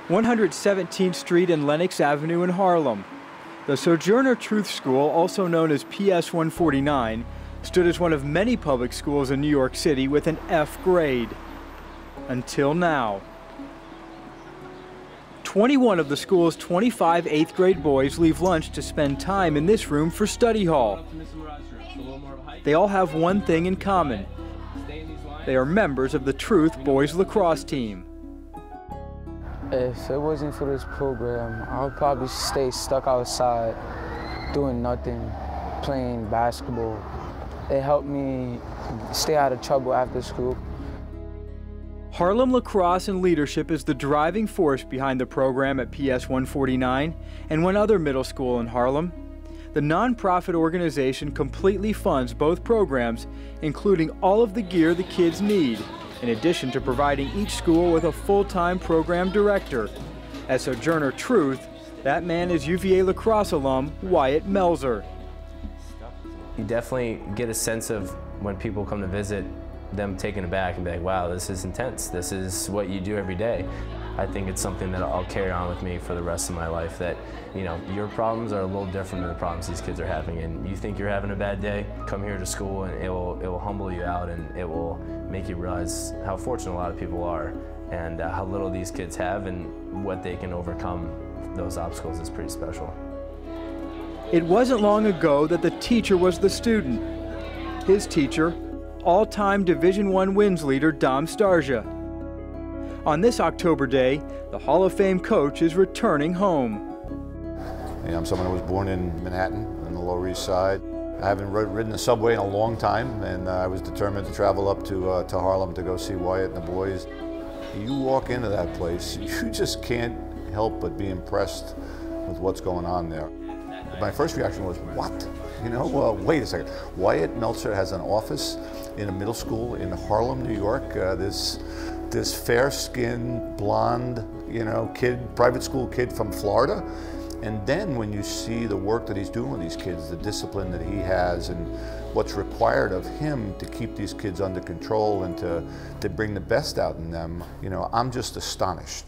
117th Street and Lenox Avenue in Harlem. The Sojourner Truth School, also known as PS 149, stood as one of many public schools in New York City with an F grade. Until now. 21 of the school's 25 8th grade boys leave lunch to spend time in this room for study hall. They all have one thing in common. They are members of the Truth Boys Lacrosse team. If it wasn't for this program, I would probably stay stuck outside, doing nothing, playing basketball. It helped me stay out of trouble after school. Harlem Lacrosse and Leadership is the driving force behind the program at PS 149 and one other middle school in Harlem. The nonprofit organization completely funds both programs, including all of the gear the kids need, in addition to providing each school with a full-time program director. At Sojourner Truth, that man is UVA lacrosse alum Wyatt Melzer. You definitely get a sense of when people come to visit, them taken aback and be like, wow, this is intense. This is what you do every day. I think it's something that I'll carry on with me for the rest of my life, that, you know, your problems are a little different than the problems these kids are having, and you think you're having a bad day, come here to school and it will humble you out, and it will make you realize how fortunate a lot of people are and how little these kids have and what they can overcome those obstacles is pretty special. It wasn't long ago that the teacher was the student. His teacher, all-time Division I wins leader Dom Starsia. On this October day, the Hall of Fame coach is returning home. Yeah, I'm someone who was born in Manhattan on the Lower East Side. I haven't ridden the subway in a long time, and I was determined to travel up to Harlem to go see Wyatt and the boys. You walk into that place, you just can't help but be impressed with what's going on there. My first reaction was, what? You know, wait a second. Wyatt Melzer has an office in a middle school in Harlem, New York. This fair-skinned, blonde, you know, kid, private school kid from Florida. And then when you see the work that he's doing with these kids, the discipline that he has and what's required of him to keep these kids under control and to bring the best out in them, you know, I'm just astonished.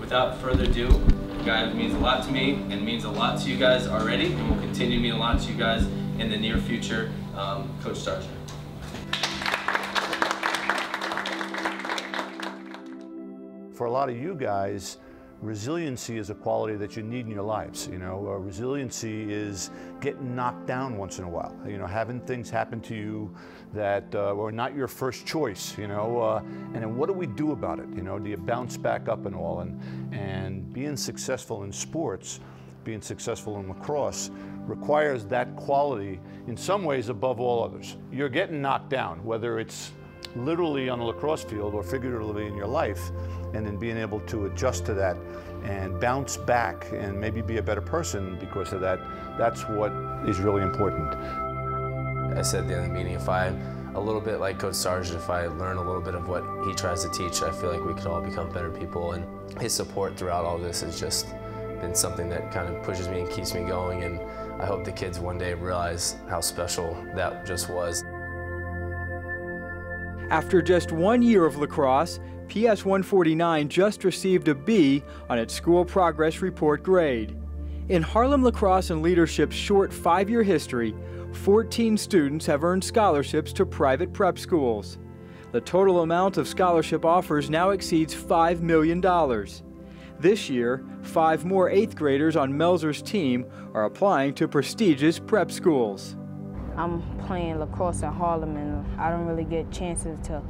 Without further ado, the guy means a lot to me and means a lot to you guys already, and will continue to mean a lot to you guys in the near future, Coach Starsia. For a lot of you guys, resiliency is a quality that you need in your lives. You know, resiliency is getting knocked down once in a while. You know, having things happen to you that were not your first choice. You know, and then what do we do about it? You know, do you bounce back up and all? And being successful in sports, being successful in lacrosse, requires that quality in some ways above all others. You're getting knocked down, whether it's literally on the lacrosse field or figuratively in your life, and then being able to adjust to that and bounce back and maybe be a better person because of that, that's what is really important. I said at the end of the meeting, if I, a little bit like Coach Starsia, if I learn a little bit of what he tries to teach, I feel like we could all become better people, and his support throughout all this has just been something that kind of pushes me and keeps me going, and I hope the kids one day realize how special that just was. After just 1 year of lacrosse, PS 149 just received a B on its school progress report grade. In Harlem Lacrosse and Leadership's short 5-year history, 14 students have earned scholarships to private prep schools. The total amount of scholarship offers now exceeds $5 million. This year, 5 more 8th graders on Melzer's team are applying to prestigious prep schools. I'm playing lacrosse in Harlem, and I don't really get chances to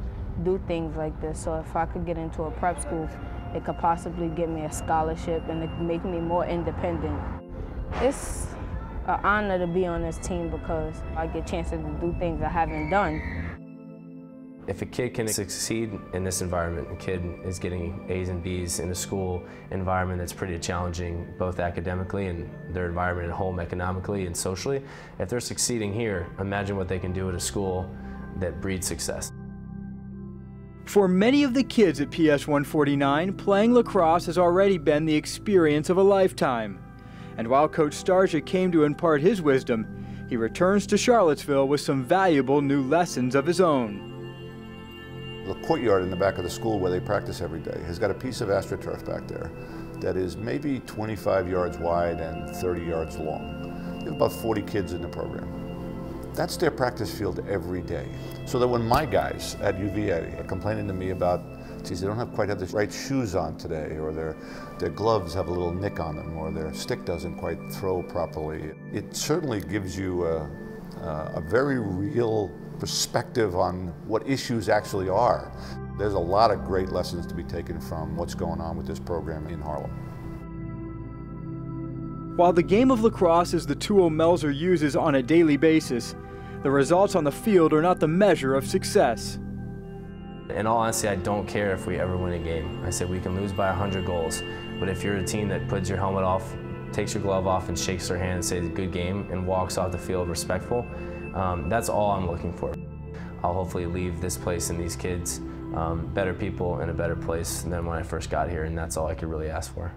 do things like this. So if I could get into a prep school, it could possibly get me a scholarship and it make me more independent. It's an honor to be on this team because I get chances to do things I haven't done. If a kid can succeed in this environment, a kid is getting A's and B's in a school environment that's pretty challenging, both academically and their environment at home economically and socially. If they're succeeding here, imagine what they can do at a school that breeds success. For many of the kids at PS 149, playing lacrosse has already been the experience of a lifetime. And while Coach Starsia came to impart his wisdom, he returns to Charlottesville with some valuable new lessons of his own. The courtyard in the back of the school where they practice every day has got a piece of AstroTurf back there that is maybe 25 yards wide and 30 yards long. There's about 40 kids in the program. That's their practice field every day. So that when my guys at UVA are complaining to me about, geez, they don't quite have the right shoes on today, or their gloves have a little nick on them, or their stick doesn't quite throw properly, it certainly gives you a very real perspective on what issues actually are. There's a lot of great lessons to be taken from what's going on with this program in Harlem. While the game of lacrosse is the tool Melzer uses on a daily basis, the results on the field are not the measure of success. In all honesty, I don't care if we ever win a game. I said we can lose by 100 goals, but if you're a team that puts your helmet off, takes your glove off and shakes their hand and says good game and walks off the field respectful, that's all I'm looking for. I'll hopefully leave this place and these kids better people in a better place than when I first got here, and that's all I could really ask for.